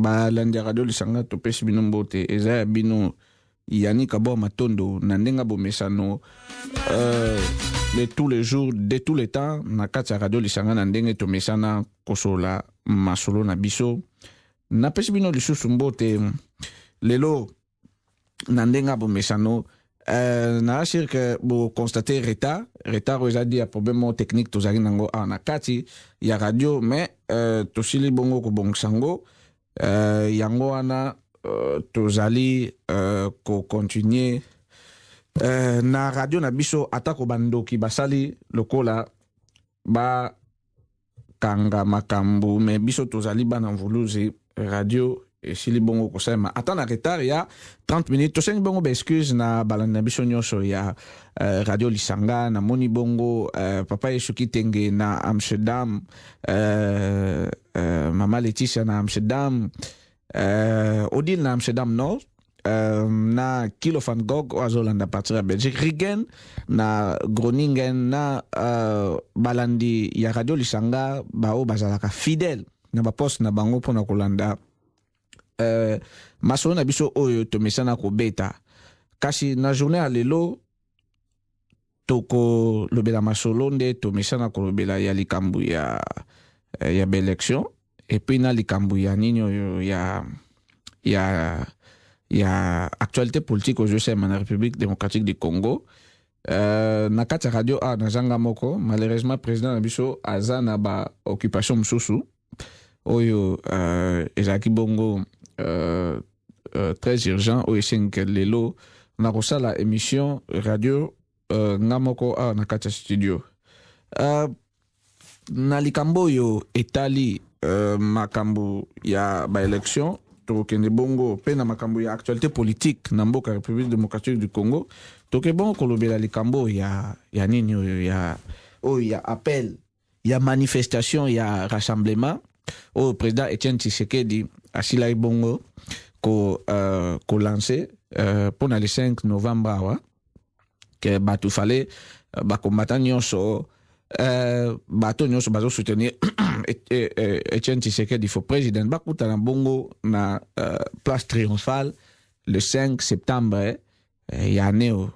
balandi radio lisanga topesi bino mbote eza ya bino yani kabo matondo na ndenga bomesano de tous les jours de tous les temps na kati ya radio lisanga na ndenge tomesana kosola masolo na biso na pesi bino lisusu mbote lelo na ndenga bomesano na asir que bo constater retard oza di ya problème technique tozali nango na kati ya radio mais tosili bongo kobongisango yango wana tozali ko continuer na radio na biso atako bandoki basali lokola ba kanga makambu mais biso tozali bana mvuluzi radio esili bongo kosema ata na retard ya 30 minutes tosengi bongo ba excuse na balanda biso nyonso ya radio lisanga na moni bongo papa Yesuki Tenge na Amsterdam mama Leticia na Amsterdam Odile na Amsterdam Nord na Kilo van Gogh azolanda partir ya Belgique Rigen na Groningen na balandi ya radio lisanga bao bazalaka fidèle na ba poste na bango pona kolanda masolo na biso oyo tomesana kobeta kasi na journée ya lelo toko lobela masolo nde tomesana kolobela ya likambu ya élection et puis na likambu ya nini oyo ya actualité politique au jeu na République démocratique du Congo na kati radio na zanga moko malheureusement président na biso aza na ba occupation mususu oyo ezaki bongo très urgent oyo esengi lelo na kosala émission radio ngamoko na kati ya studio na likambo oyo etali makambo ya baélection tokende bongo pe na makambo ya actualité politique na mboka République démocratique du Congo toke bongo kolobela likambo ya nini oyo ya appel ya manifestation ya rassemblement au président Etienne Tshisekedi asila bongo ko lancer pour le 5 novembre awa que batu fallait ba combattant nyonso bato nyonso bazo soutenir Etienne Tshisekedi fo président bakuta na bongo na place triomphale le 5 septembre ya neo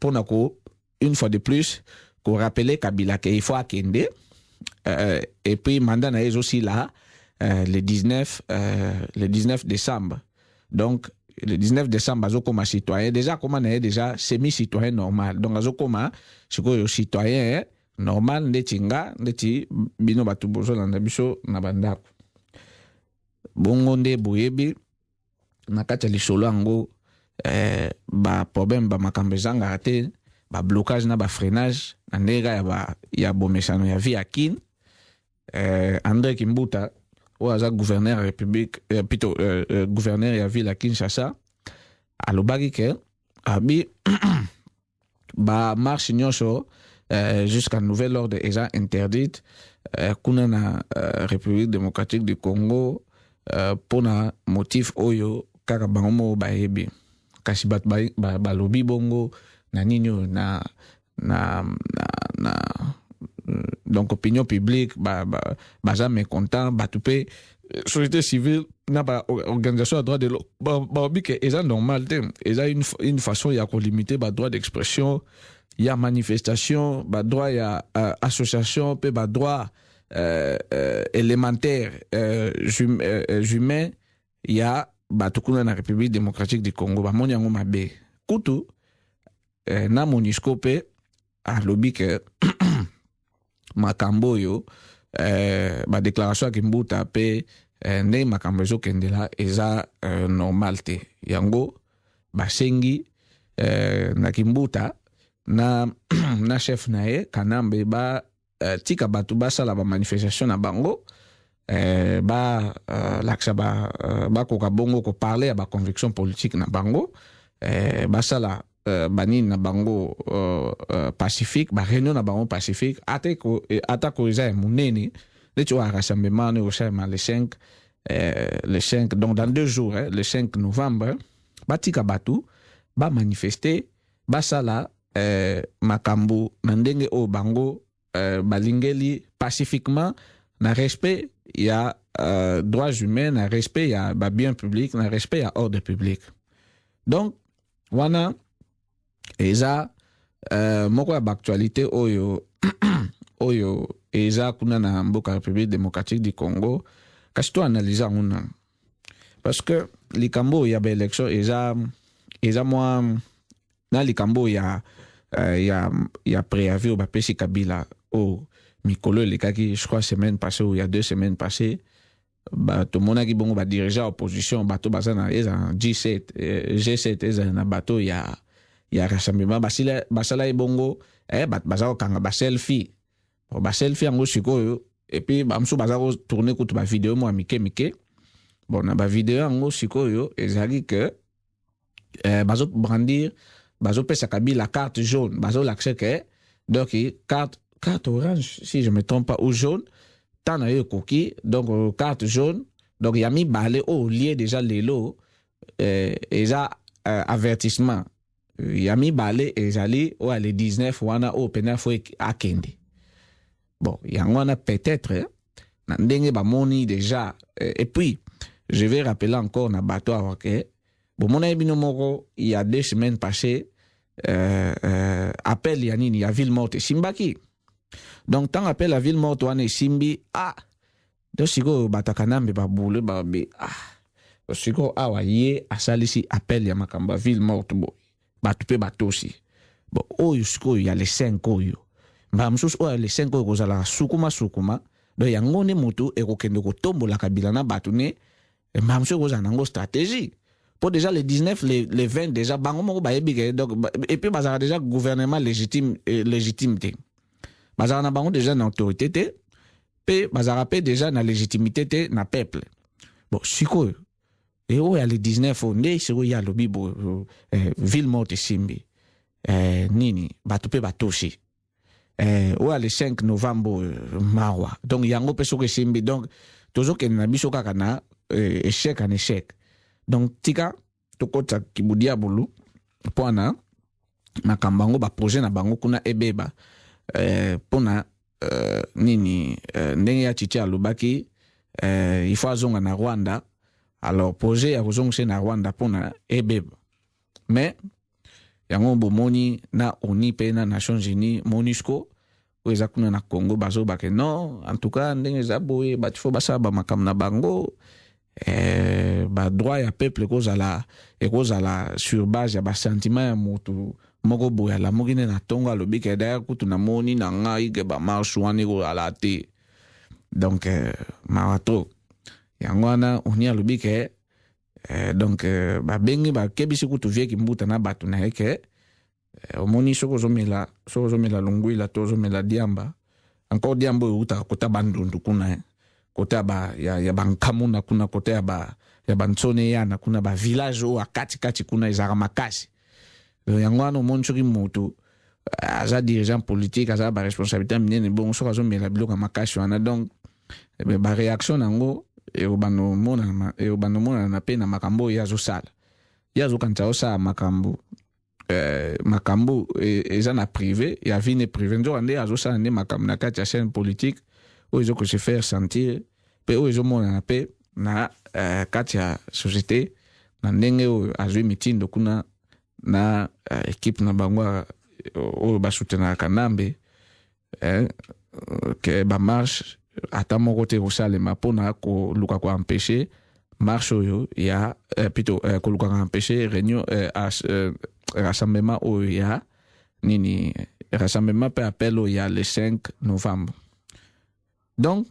pour nako une fois de plus ko rappeler Kabila qu'il faut akende et puis mandat na aussi là le 19 décembre donc le 19 décembre azo comme citoyen déjà comment on est déjà semi citoyen normal donc azo comme siko citoyen normal ndetinga ndeti bino batu bozo na biso na bandako bongo nde boyebi na kati lisolo yango ba problème ba makambo zanga te ba blocage na ba freinage na ndega ya bomesano ya via kin André Kimbuta oaza gouverneur ya République plutôt gouverneur ya ville à Kinshasa alobaki ke abi ba marche nyonso jusqu'à nouvel ordre eza interdite kuna na République démocratique du Congo pona motif oyo kaka bango bayebi kasi bat balobi bongo na nini na donc opinion publique baza mécontent batupe société civile na ba organisation à droit de l'homme ba que eza normal te eza une façon ya ko limiter ba droit d'expression ya manifestation ba droit ya association pe ba droit élémentaire humain ya batukuna na République démocratique du Congo ba moni yango mabe kutu na MONUSCO pe alobi que makambo yo ba déclaration ya Kimbuta pe nde makambo ezokendela eza normal te yango basengi na Kimbuta na chef na ye Kanambe ba tika batu basala ba manifestation na bango laksa ba koka bongo ko parler ya ba conviction politique na bango basala banini na bango pacifique ba réunion na bango pacifique atako eza munene leto a rassemblement ne osema le 5 donc dans 2 jours le 5 novembre batika batu ba manifester basala makambo na ndenge o bango balingeli pacifiquement na respect ya droits humains, na respect ya bien public, na respect ya ordre public. Donc, wana eza moko ya actualité oyo oyo eza kuna na mboka République démocratique du Congo, kasi to analyser nguna. Parce que likambo ya ba élection eza moi na likambo ya préavis au bapesi Kabila au mikolo lekaki, je crois semaine passée ou il y a 2 semaines passées, bato monaki bongo ba dirigeant opposition bato bazana eza G7 G7 eza na bato ya rassemblement basala bongo bato bazako kanga ba selfie yango sikoyo, et puis bamso bazako tourner kutu ba vidéo mo mike bon na ba vidéo yango sikoyo ezali que bazo brandir bazo pesa Kabila carte jaune, bazo l'accès que donc carte orange si je me trompe pas, ou jaune tant na yo koki, donc carte jaune, donc y a mis balé au lieu déjà lelo eza avertissement y a mis balé ezali o le 19 wana o pena fo akende. Bon yango wana peut-être na ndenge ba moni déjà et puis je vais rappeler encore na bato que bon mon ebino moko il y a 2 semaines passées appel ya nini ya ville morte Simbaki. Donc tant appel la ville morte wana Simbi do siko batakanambe babule babe siko awa ye asalisi appel ya makamba ville morte bo batu pe batosi bon oyo siko ya les 5 oyo mbamsusu oyo les 5 oyo kozala sukuma do yango ne moto ekokende kotombola Kabila na batu ne mbamsusu kozala nango stratégie. Pour déjà les 19, les 20 déjà, et puis bazara déjà gouvernement légitimité. Bazara na bango déjà na autorité, puis bazara pe déjà na légitimité na peuple. Bon, siko et où ya les 19 on est siko ya lobi bo ville morte Simbi. Nini batupe batoshi. Où ya le 5 novembre Marwa. Donc yango pe soko Simbi, donc toujours que na biso kaka na échec en échec. Donc tika tokota kibudia bulu pona makambango ba projet na bango kuna ebeba pona nini ndenge ya chichi alobaki il faut azonga na Rwanda, alors projet ya kozonga na Rwanda pona ebeba mais yango bomoni na ONU pe na Nations Unies MONUSCO oza kuna na Congo bazo bake non en tout cas ndenge za boye batifo basaba makam na bango ba droit ya peuple kozala sur base ya ba sentiment ya moto moko boya la mokine na tongo alobi ke da kutu na moni na ngai ke ba marche wani ko ala te. Donc marato yango wana oni alobi ke donc ba bengi ba kebisi kutu vie ki mbuta na batu na ke omoni soko zomela longwila to zomela diamba encore diambo uta kota bandundu kuna kota ba ya bankamuna kuna kota ya bantsone yana kuna ba village o akati kuna ezara makasi yango ano monchoki moto aza dirigeant politique aza ba responsabilité minene bon so kazo mela biloko makasi wana. Donc ba réaction nango e obano mona na pe na makambo ya zo sala ya zo kanta osa makambo eza na privé ya vie privé ndo ande azo sala ne makambo na kati ya chaîne politique oyo ko se faire sentir pe oyo mona na pe na kati ya société na ndenge oyo azwi mitindo kuna na équipe na bango oyo basoutenaka Kanambe ke ba marche ata moko te kosalema mpona koluka ko empêcher marche oyo ya plutôt koluka ko empêcher réunion rassemblement oyo ya nini rassemblement pe appel oyo ya le 5 novembre. Donc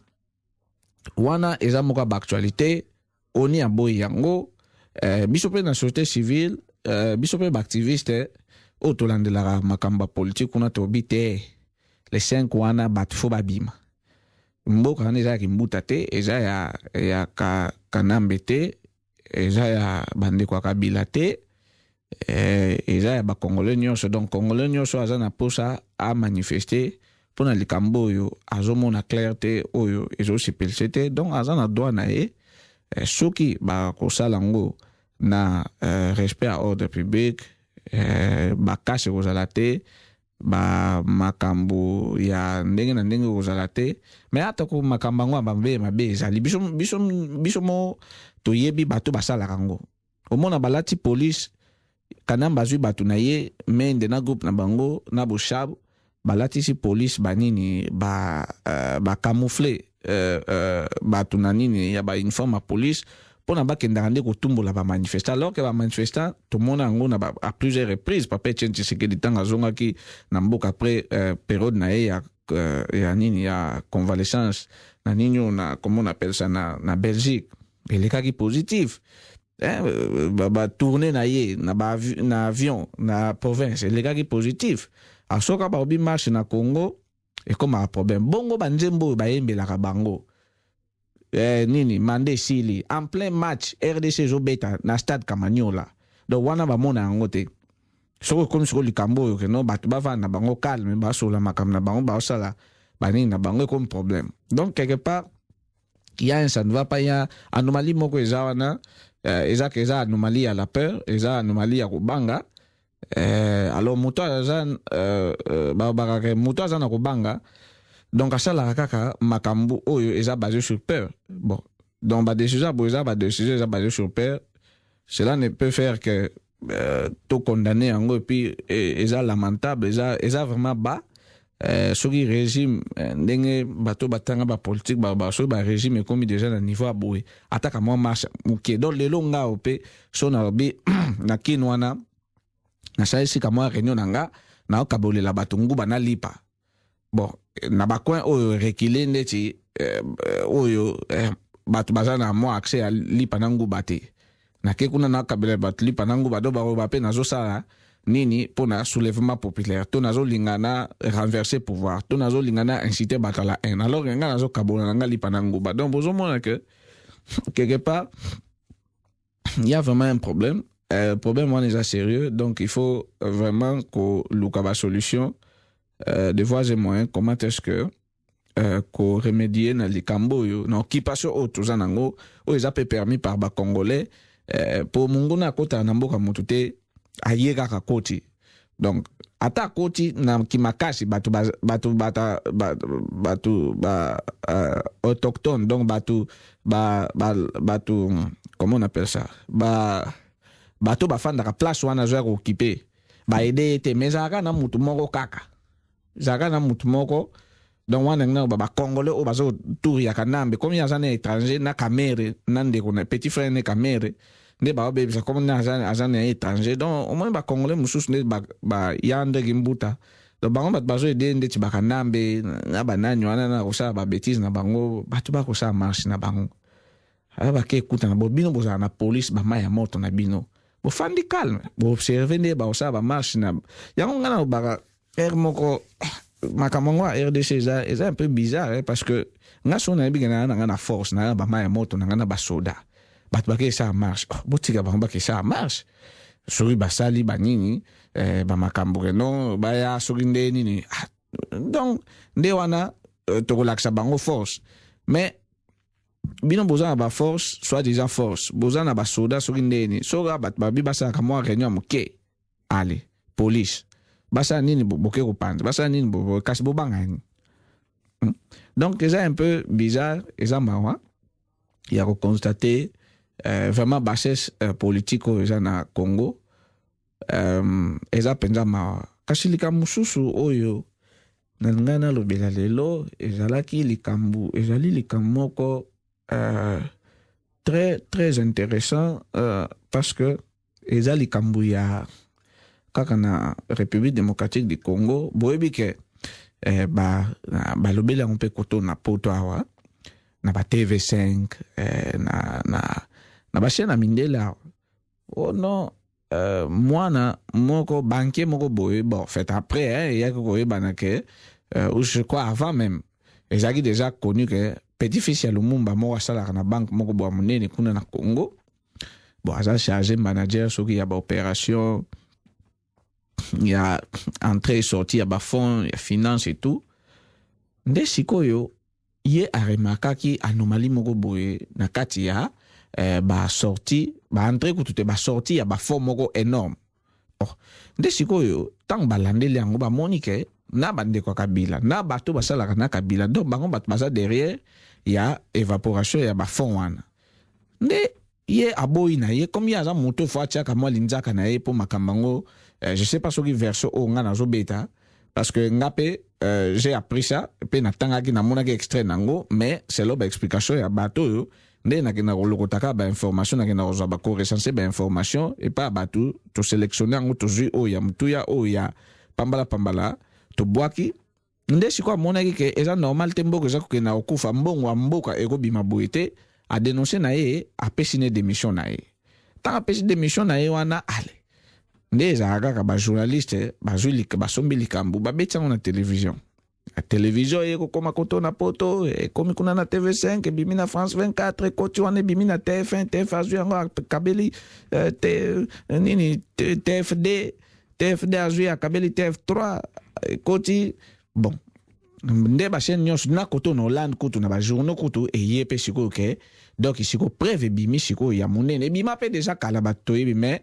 wana eza moko ba actualité oni aboyi yango biso pe na société civile biso pe ba activiste o tolandelaka makamba politique kuna tobi te le 5 wana batu fo babima mboka wana eza kimbuta te eza ya Kanambe te eza ya bandeko ya Kabila te eza ya bakongolais nyonso. Donc congolais nyonso aza na posa a manifester mpona likambo oyo azomona clair te oyo ezosepelise te. Donc aza na droit na ye soki bakosala yango na respect ya ordre public bakasi kozala te ba makambo ya ndenge na ndenge kozala te mais ata ko makambo yango mabe ezali biso mo toyebi bato basalaka yango omona balati police kana bazwi bato na ye mende na groupe na bango na boshab balatisi police banini ba camoufler bato na nini ya ba uniforme ya police pona bakendaka nde kotumbola ba manifestant alors que ba manifestant tomona yango na à plusieurs reprises papa Etienne Tshisekedi tanga azongaki na mboka après période na ye ya nini ya convalescence na nini na comment on appelle ça na Belgique elekaki positif ba tourner na ye na avion na province elekaki positif asoka ba obi marche na Congo et comme un problème bongo banzembo ba yembelaka bango nini mande sili en plein match RDC Zobeta na stade Kamanyola donc wana ba mona yango te soko comme sur likambo yo que non batu bava na bango calme ba sola makam na bango ba sala bani na bango comme problème donc quelque part il y a ça ne va pas il y a anomalie moko ezawana eza anomalie à la peur eza anomalie à kubanga alors moto azan moto azan na kubanga donc asala kaka makambo oyo eza basé sur peur bon donc ba décision eza basé sur peur cela ne peut faire que tout condamner en puis eza lamentable eza vraiment bas soki régime ndenge bato batanga ba politique so ba régime comme déjà na niveau aboye ataka moi marche ok donc lelo nga ope so na bi na kinwana na saisi kama réunion nanga na okabolela bato nguba na lipa bon na bacoin oyo reculer ndeti oyo bato bazana mo accès à lipa na nguba te na ke kuna na kabela bato lipa na nguba do ba pe nazo sala nini pona soulèvement populaire to nazo lingana renverser pouvoir to nazo lingana inciter bato la haine alors nga nazo kabola nga lipa na nguba donc bozo mona que quelque part il y a vraiment un problème problème on est sérieux donc il faut vraiment que l'ukaba solution de voies et moyens comment est-ce que ko remédier na likambo yo na occupation auto zanango o eza pe permis par ba congolais pour munguna kota na mboka mutute ayeka ka koti donc ata koti na kimakasi batu autochtone donc batu comment on appelle ça bato bafanda ka place wana zo occuper ba aider te mezaka na mutu moko kaka zaka na mutu moko donc wana nga ba congolais o bazo tour ya kanambe comme ya zana étranger na camere nande ko na petit frère ne camere ne ba bébé ça comme na zana étranger donc au moins ba congolais mususu ne ba yande gimbuta donc bango bat bazo aider ndeti ba kanambe na banani wana na kosa ba bêtise na bango batu ba kosa marche na bango aba ke kuta na bobino boza na police ba maya moto na bino bo fandi calme bo observer ne ba kosa ba marche na yango ngana ba moko makambo RDC est un peu bizarre parce que nga so na bigana na force na ba maya moto na ba soda bat ba ke ça marche botika ba ke ça marche suri ba sali ba nini ba makambo no ba ya suri nde nini donc nde wana to relaxa bango force mais bino bozana ba force soit disant force bozana ba soda suri nde ni so ga bat ba bi ba sa kamo réunion moke allez police basa nini boke ko panza basa nini bo kasi bo bangani donc c'est un peu bizarre et ça marrant il y a constaté vraiment bassesse politique au na Congo et ça penza ma kasi likamususu oyo nangana lobela lelo ezalaki likambu ezali likamoko très très intéressant parce que ezali likambu ya kaka na République démocratique du Congo boyebi ke ba lobela on peut koto na poto awa na ba TV5 na ba chaîne mindela oh non mwana moko banquier moko boye bon fait après il y a ko bana ke ou je crois avant même ezaki déjà connu que petit fils ya Lumumba moko sala na banque moko bo munene kuna na Congo bon aza chargé manager soki ya ba opération il y a entrée et sortie, il y a fonds, il y a finance et tout. Nde sikoyo, ye a remarqué ki anomalie moko boye na kati ya ba sortie, ba entrée ko tout ba sortie, il y a ba fonds moko énorme. oh nde sikoyo tant balandeli yango bamoni ke na bandeko ya kabila na bato basalaka na kabila donc bango bato baza derrière ya évaporation ya bafond wana nde ye aboyi na ye comme ye aza moto fo atiaka mwa linzaka na ye mpo makambo yango je sais pas soki version oyo nga nazobeta parce que nga mpe j'ai appris ça mpe natangaki namonaki extrait nango mais selo baexplication ya bato oyo nde nakenda kolokotaka bainformation nakenda kozwa bakorecense bainformation epa bato toselectionne yango tozwi oyo ya motuya oyo ya pambala tobwaki nde sikoyo amonaki ke eza normal te mboka eza kokenda kokufa mbongo ya mboka ekobima boye te adenonce na ye apesi ne démission na ye ntango apesi démission na ye wana ale nde ezalaka kaka bajournaliste basombi likambo babeti yango na télévision télévision ekokoma koto na poto ekomi kuna na TV5 ebimi na France 24 ekoti wana ebimi na TF1 TF azwi yango akabeli TFD azwi akabeli TF3 ekoti bon nde bachaîne nyonso na koto na Hollande kutu na bajournaux kutu eye mpe sikoyo ke donc sikoyo preuve ebimi sikoyo ya monene ebima mpe deja kala bato toyebi mais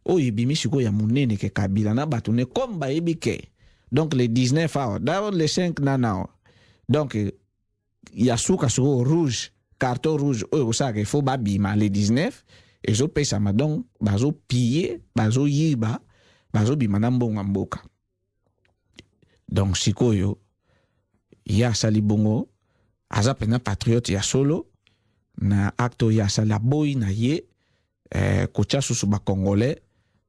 oyo ebimi sikoyo ya monene ke Kabila na bato ne comme bayebi ke donc les 19 hours d'abord les 5 nana donc ya suka sikoyo rouge carton rouge oyo kosalaka il faut babima les 19 ezopesama donc bazopille bazoyiba bazobima na mbongo ya mboka donc sikoyo ye asali bongo aza pena patriote ya solo na acte oyo asali aboyi na ye kotia susu bakongolais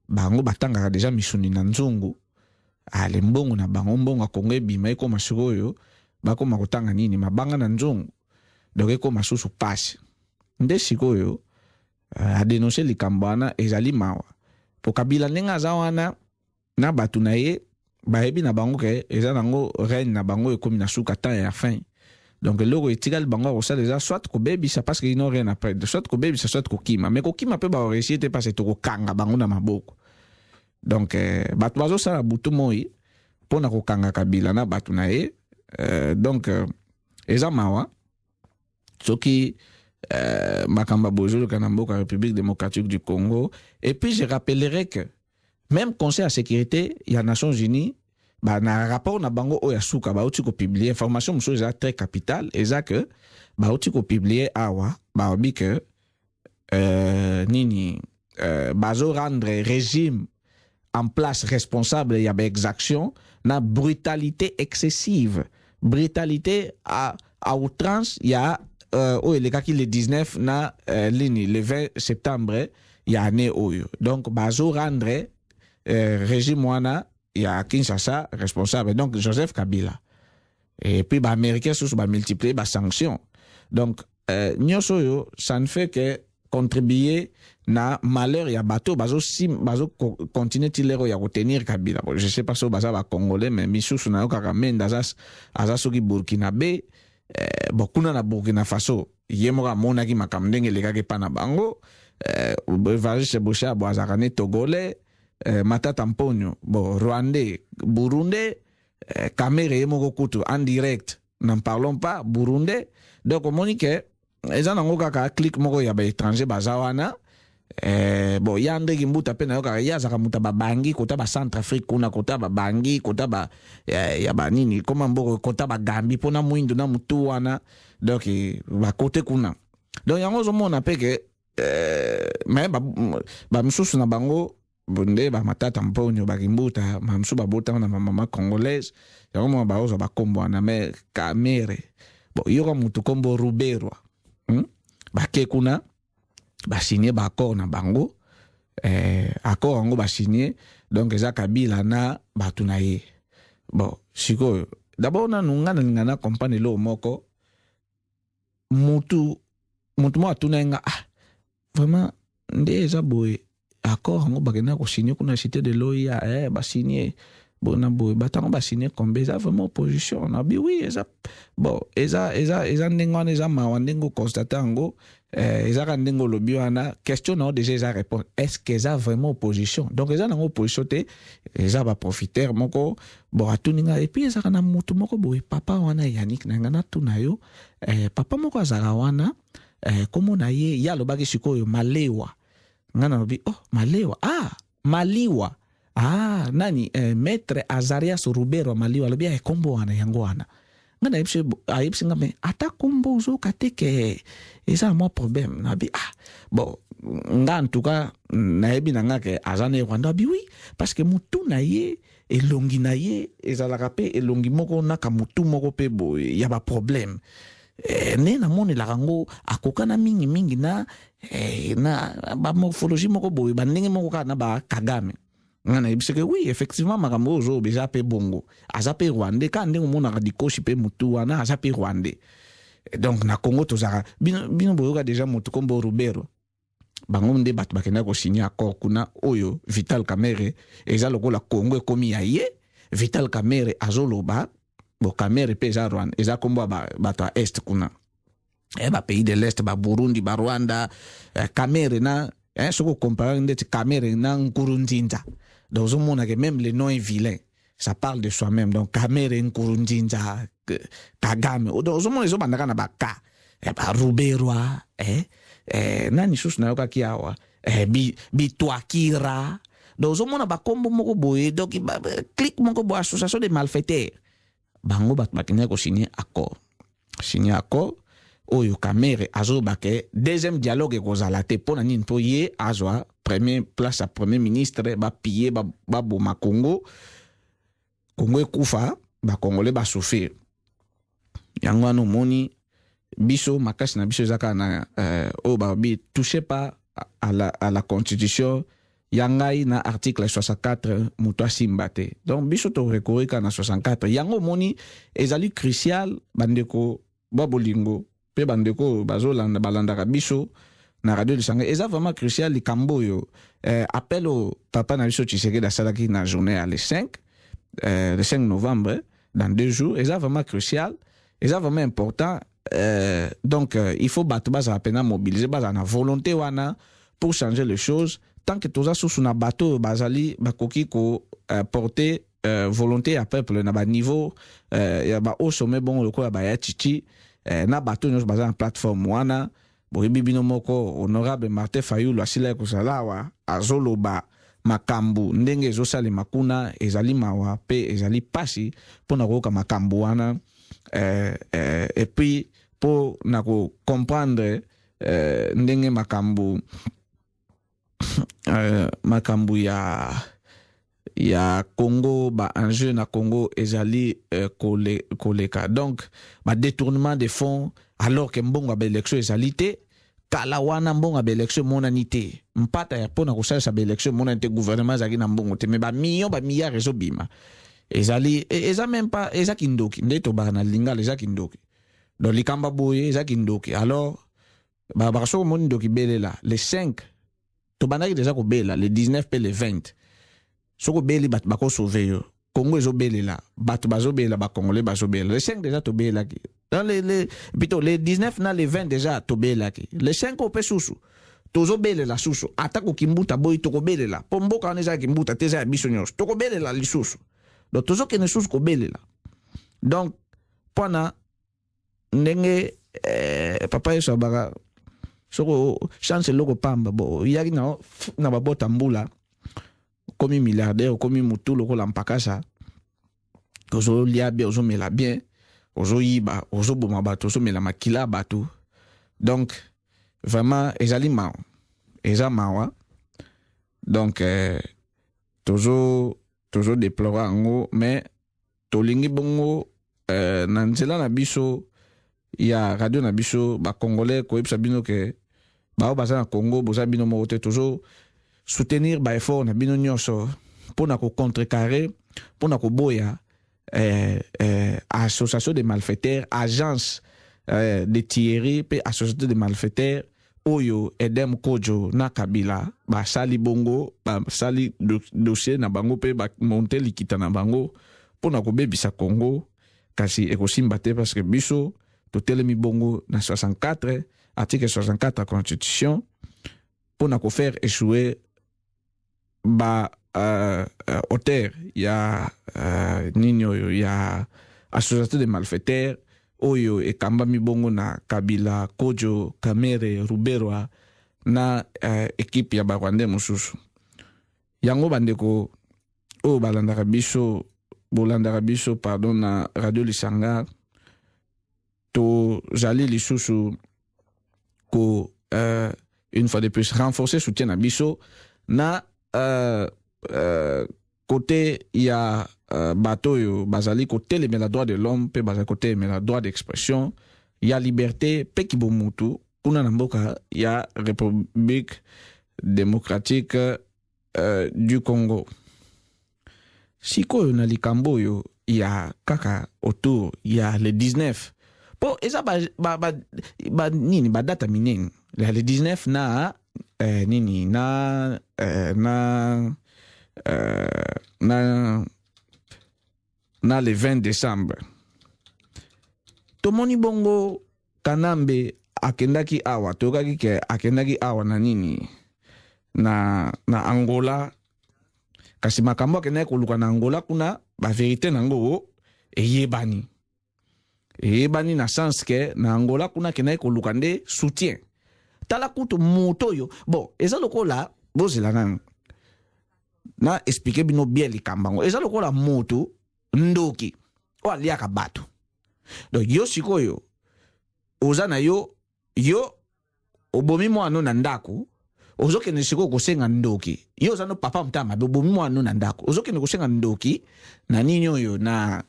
bango batangaka deja misuni na nzungu ale mbongo na bango mbongo akongo ebima ekoma sikoyo bakoma kotanga nini mabanga na nzungu donc ekoma susu pasi nde sikoyo adenonce likambo wana ezali mawa po Kabila ndenge aza wana na bato na ye bayebi na bango ke eza nango reine na bango ekomi na suka temps ya fin donc eloko etikali bango akosala eza soit kobebisa parce que ino rien après soit kobebisa soit kokima mais kokima mpe baoresi te parce tokokanga bango na maboko donc bato bazosala butu moi mpona kokanga Kabila na bato na ye donc eza mawa soki makambo bozoluka na mboka République démocratique du Congo. Et puis je rappellerai que même Conseil à sécurité il y a Nations Unies na rapport na bango oya suka ba uti ko publier information muso eza très capital eza que ba uti ko publier awa ba obi que nini bazo rendre régime en place responsable ya ba exaction na brutalité excessive brutalité à outrance ya le 19 na lini le 20 septembre ya année oyo donc bazo rendre régime wana ya Kinshasa responsable donc Joseph Kabila et puis américain sous multiplier ba sanctions donc nyonso yo ça ne fait que contribuer na malheur ya bato bazo continuer tilero ya retenir Kabila je sais pas so baza ba congolais mais misusu na kaka menda aza soki burkinabé bokuna na Burkina Faso yemoka monaki makambo ndenge elekaki pa na bango Evariste Boshab azalaka ne togolais Matata Mponyo rwandais burundais Kamere yemoko kutu en direct n'en parlons pas burundais donc omoni ke eza nango kaka clique moko ya ba étranger baza wana ya ndeki mbuta pe na yoka ya zaka muta babangi kota ba Centrafrique kuna kota babangi kota ba ya ba nini koma mboko kota ba Gambi pona muindu na mutu wana donc ba kote kuna donc yango zo mona pe ke mais ba msusu na bango bonde ba Matata Mponyo ba kimbuta mamsu ba bota na mama congolaise yango mo ba ozo ba kombo na me Kamere yoka mutu kombo Ruberwa ba ke kuna ba signé ba accord na bango accord ngo ba signé donc eza Kabila na batu na ye siko d'abord na nunga na compagnie lo moko mutu mo atuna nga vraiment nde eza boy accord ngo bagena ko signé kuna cité de l'OIA ba signé bona boy batango ba signé comme eza vraiment opposition na bi oui eza eza ndengwana eza mawandengo constater ngo eza ndengo lobi wana question na déjà eza répondre est-ce que eza vraiment opposition donc eza na opposition te eza ba profiteur moko atuninga et puis eza na mutu moko boy papa wana Yannick na ngana tuna yo papa moko azala wana komo na ye ya lobaki sikoyo malewa ngana lobi malewa maliwa ah nani maître Azarias Rubero Maliwa alobi kombo wana yango wana ngana ayebisi nga me ata kombo ozoka te ke eza mwa problème nabi bon nga en tout cas nayebi na nga ke aza na Rwanda abi oui parce que mutu na ye elongi na ye ezalaka mpe elongi moko naka mutu moko mpe boye ya baproblème nde namonelaka yango akokana mingi na bamorphologie moko boye bandenge moko kaka na bakagame nga nayebisi ke oui effectivement makambo oyo eza mpe bongo aza mpe rwandais ka ndenge omonaka dikoshi mpe mutu wana aza mpe rwandais donc na Congo tozaka bino boyoka deja motu kombo Rubero bango nde bato bakenda kosigner accord kuna oyo Vital Kamerhe eza lokola Congo ekomi ya ye Vital Kamerhe azoloba bo Kamerhe mpe eza Rwanda eza kombo bato ya est kuna ba pays de l'est ba Burundi ba Rwanda Kamerhe na soko comparer ndeti Kamerhe na Nkurunziza donc ozomona que même le nom est vilain ça parle de soi-même donc Kamerhe Nkurunziza Kagame donc ozomona ezobandaka na baka ba Rubero nani susu nayokaki awa Bitwakira donc ozomona bakombo moko boye donc clique moko boye association de malfaiteurs bango bato bakende kosigner accord oyo Kamerhe azoba ke deuxième dialogue ekozala te mpo na nini mpo ye azwa premier place ya premier ministre bapille baboma Congo ekufa bakongole basouffrir yango wana omoni biso makasi na biso ezaka na oyo babi touche pas à la constitution ya ngai na article 64 moto asimba te donc biso torekorika na 64 yango omoni ezali crucial bandeko babolingo mpe bandeko bazolanda balandaka biso na radio lisanga eza vraiment crucial likambo oyo appel au papa na biso Tshisekedi asalaki na journée ya le 5 novembre dans 2 jours eza vraiment crucial eza vraiment important donc il faut bato bazala pena mobiliser bazala na volonté wana pour changer les choses tant que toza susu na bato bazali bakoki ko porter volonté ya peuple na ba niveau ya ba au sommet bon lokola ba ya chichi na bato nyonso baza na plateforme wana boyebi bino moko honorable Martin Fayulu asila kozalawa azoloba makambu ndenge ezosalema kuna ezali mawa pe ezali pasi mpona koyoka makambu wana et puis pour na comprendre ndenge makambu makambu ya Congo ba enjeu na Congo ezali koleka donc ba détournement de fonds alors que mbongo ba élection ezali te kala wana mbongo ba élection monani te mpata ya pona kosalisa ba élection monani te gouvernement ezali na mbongo te mais ba milliards ezobima ezali eza même pas eza kindoki nde to ba na lingala eza kindoki donc likamba boye eza kindoki alors ba baso moni ndoki belela le 5 to banaki déjà ko bela le 19 pe le 20 soko beli bat bako sauver yo Congo ezobelela bat bazobela ba congolais bazobela le 5 déjà to bela ki dans plutôt les 19 na les 20 déjà to bela ki le 5 au pesusu tozo belela susu atako kimbuta boy to ko belela pomboka oneza kimbuta teza ya biso nyos to ko belela lisusu donc tozo kene susu ko belela donc pona ndenge papa yeso baka soko chance loko pamba bo yaki na babota mbula komi milliardaire komi mutu lokola mpakasa ozo lia bien ozo mela bien ozo yiba ozo boma bato ozo mela makila bato donc vraiment ezali mawa eza mawa donc tozo déplorer yango mais tolingi bongo na nzela na biso ya radio na biso ba congolais koyebisa bino ke bao baza na Congo boza bino moko te tozo soutenir ba effort na bino nyonso mpona ko contrecarrer mpona ko boya association de malfaiteurs agence de Thierry pe association de malfaiteurs oyo Edem Kojo na Kabila basali bongo basali dossier na bango pe ba monter likita na bango mpona ko bebisa Congo kasi ekosimba te parce que biso totelemi bongo na 64 article 64 constitution mpona ko faire échouer ba auteur ya nini oyo ya association de malfaiteurs oyo ekambami bongo na Kabila Kojo Kamerhe Rubero na équipe ya Barwandais mosusu yango bandeko o balandaka biso pardon na radio Lisanga to jali lisusu ko une fois de plus renforcer soutien na biso na côté il y a bateau yo bazali côté les droits de l'homme pe bazali côté les droits d'expression il y a liberté pe kibomutu kuna na mboka il y a République démocratique du Congo. Siko na likambo yo il y a kaka autour il y a le 19 po eza ba nini ba data minene le 19 na nini na le 20 décembre tomoni bongo Kanambe akendaki awa tokaki ke akendaki awa na nini na Angola kasi makambo akendaki koluka na Angola kuna ba vérité nango eyebani na sens ke na Angola kuna akendaki koluka nde soutien tala kutu moto yo bon eza lokola bozela nanu na expliquer bino bien likambango eza lokola moto ndoki o aliaka bato donc yo sikoyo oza na yo obomi mwana na ndako ozokende sikoyo kosenga ndoki yo oza no papa mtama obomi mwana na ndako ozokende kosenga ndoki na nini oyo na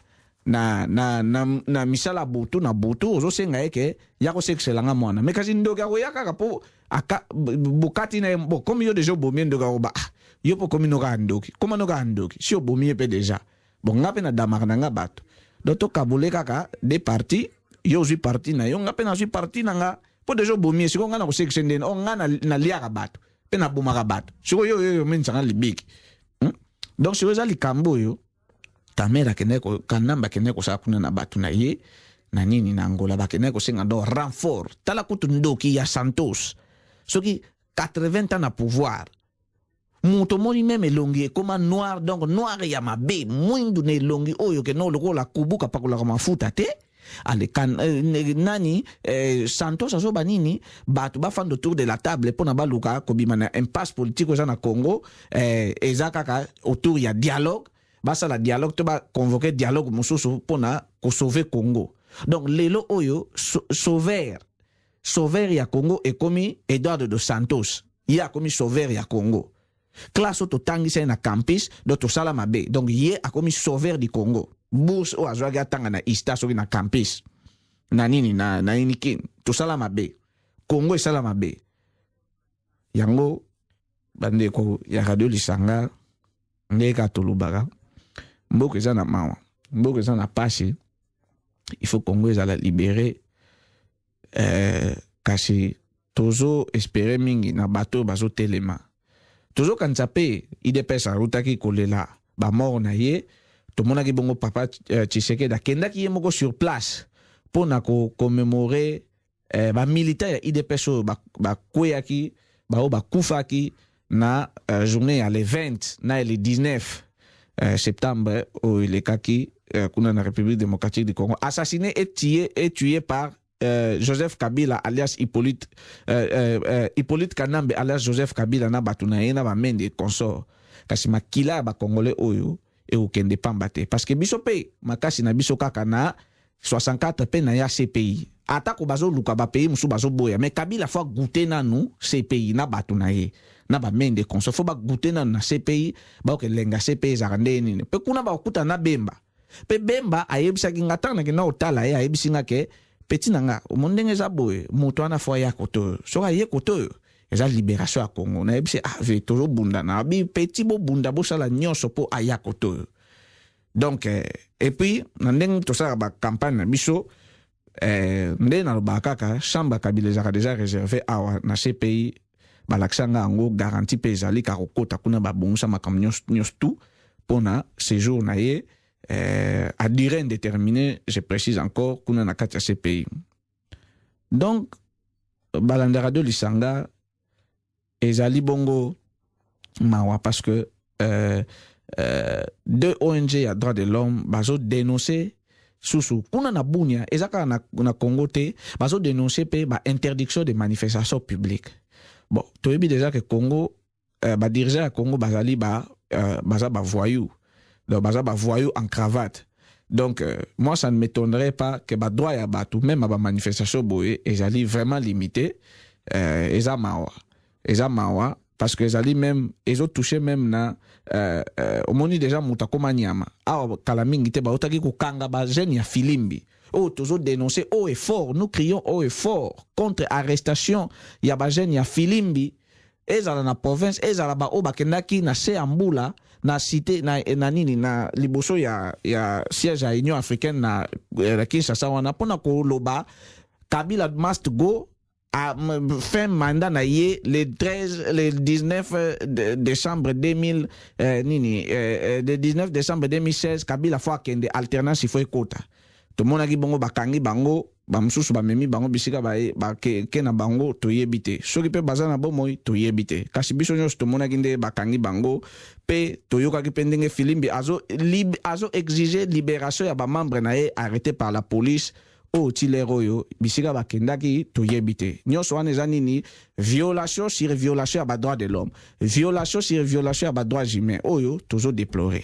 misala butu na butu ozosenga eke ya kosekselanga mwana me kasi ndoki akoyaka po bukati na bo comme yo deja obomi ndoki akoba yo po komi noka ndoki koma noka ndoki si obomi pe deja bon ngape na damaka na nga bato doto kabule kaka de parti yo zui parti na yo ngape na zui parti na nga po deja obomi siko nga na kosekisende o nga na liaka bato pe na bomaka bato siko yo mensanga libiki donc siko eza likambo yo Kamera keneko Kanamba keneko sa kuna na bato na ye na nini na Angola ba keneko senga do renfort tala kutu ndoki ya Santos soki 80 ans na pouvoir muto moni meme longi koma noir donc noir ya mabe mwindu ne longi oyo ke no lokola kubuka pakola kama mafuta te ale kan nani Santos azo banini batu bafanda autour de la table pona baluka kobima na impasse politique oza na Congo eza kaka autour ya dialogue basa la dialogue to ba convoquer dialogue mususu pona ko sauver Congo donc lelo oyo sauver ya Congo e komi Eduardo dos Santos ya komi sauver ya Congo classe to tangisa na campus do to sala mabe donc ye a komi sauver du Congo bourse o azwaga tanga na ista so na campus na nini na inikin to sala mabe Congo sala mabe yango bande ko ya radio Lisanga ndeka tolubaka mboka eza na mawa mboka eza na pasi il faut Congo ezala libéré kasi tozo espérer mingi na bato bazo telema tozo kanisa pe IDPS arutaki kolela ba mort na ye tomonaki bongo papa Tshisekedi akendaki ye moko sur place pona ko commémorer ba militaire ya IDPS ba kweyaki ba kufaki na journée ya le 20 na le 19 septembre au Lekaki kuna na République démocratique du Congo assassiné et tué par Joseph Kabila alias Hippolyte Kanambe alias Joseph Kabila na batuna ena ba mende consort kasi makila ba congolais oyo e okende pamba te parce que biso pe makasi na biso kaka na 64 pe na ya CPI ata ko bazo luka ba pays musu bazo boya mais Kabila faut goûter na nous CPI na batuna ye na ba mende consort faut ba goûter na CPI ba ke lenga CPI za ndeni pe kuna ba kuta na Bemba pe Bemba ayebisa kinga na kina otala ye ayebisinga ke petit nanga omondenge za boye moto ana fo ya koto so ye koto eza libération ya Congo na yebisi ve tozo bunda na bi petit bo bunda bo sala nyonso po aya koto donc et puis nandeng to sala ba campagne na biso nde na ba kaka chambre Kabila za déjà réservé awa na CPI balaksanga ngo garantie pe ezali ka kokota kuna ba bongisa makam nyos tout pona séjour na ye à durée indéterminée, je précise encore, kuna na kati ya CPI. Donc, balandera de Lisanga, ezali bongo mawa parce que deux ONG à droit de l'homme bazo dénoncer susu kuna na bunia ezaka na Congo te bazo dénoncer pe ba interdiction de manifestations publiques. Bon, toyebi déjà que Congo ba dirigeant à Congo bazali baza ba voyou donc baza ba voyou en cravate. Donc moi ça ne m'étonnerait pas que ba droit ya batu même à ba manifestation boye ezali vraiment limité eza mawa parce que ezali même ezo touché même na omoni déjà muta koma nyama awa kala mingi te ba otaki ko kanga ba jeune ya filimbi. Oh, toujours dénoncer haut et fort. Nous crions haut et fort contre arrestation. Il y a des gens, il y a Filimbi. Et dans la province, et dans la Bakendaki, na Seambula, na cité, na nini, na Liboso, il y a siège à l'Union africaine, na Kinshasa, on a pona ko loba, Kabila must go, à fin mandat na ye, le 19 décembre 2000, le 19 décembre 2016, Kabila fois kende alternance, il faut écouter. Tout le monde a dit bango bakangi bango bamsusu bamemi bango bisika ba ke na bango toyebite soki pe bazana bomoy toyebite kasi biso nyos tout le monde a dit bakangi bango pe toyoka ki pendenge Filimbi azo exiger libération ya ba membre na ye arrêté par la police o tilero yo bisika bakendaki toyebite nyos wana eza nini violation sur violation ya ba droit de l'homme violation sur violation ya ba droits humains oyo tozo déplorer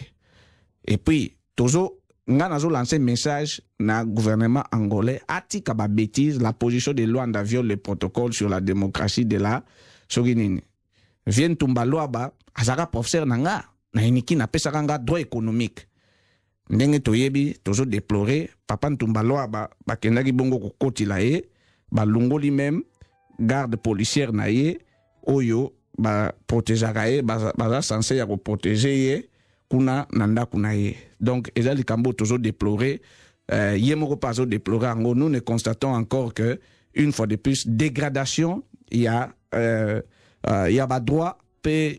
et puis tozo nga nazo lancer message na gouvernement angolais atika ba bêtise la position de Luanda viole le protocole sur la démocratie de la soginini vient tumba loaba azaka professeur nanga na iniki na pesa kanga droit économique ndenge toyebi tozo déplorer papa ntumba loaba bakendaki bongo kokoti la ye balungoli même garde policière na ye oyo ba protéger ye baza censé ya ko protéger ye kuna nanda kuna ye. Donc ezali kambo toujours déploré yemoko pas déplorer nous ne constatons encore que une fois de plus dégradation il y a ba droit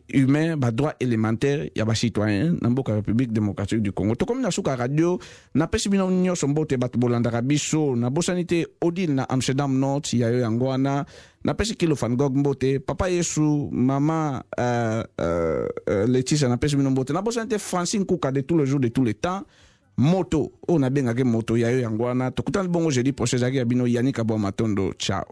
humain ba droit élémentaire il y a ba citoyen na mboka République démocratique du Congo to comme na suka radio na pesi bino nyo sombote batu bolanda biso na bosanité Odile na Amsterdam North ya yo yangwana na pesi kilo fan gog mbote papa Yesu mama Laetitia na pesi bino mbote na bosanité Francine Kouka de tous les jours de tous les temps moto on a benga ke moto ya yo yangwana to kutan bongo jeudi prochain zaki ya bino Yannick Abou Matondo ciao.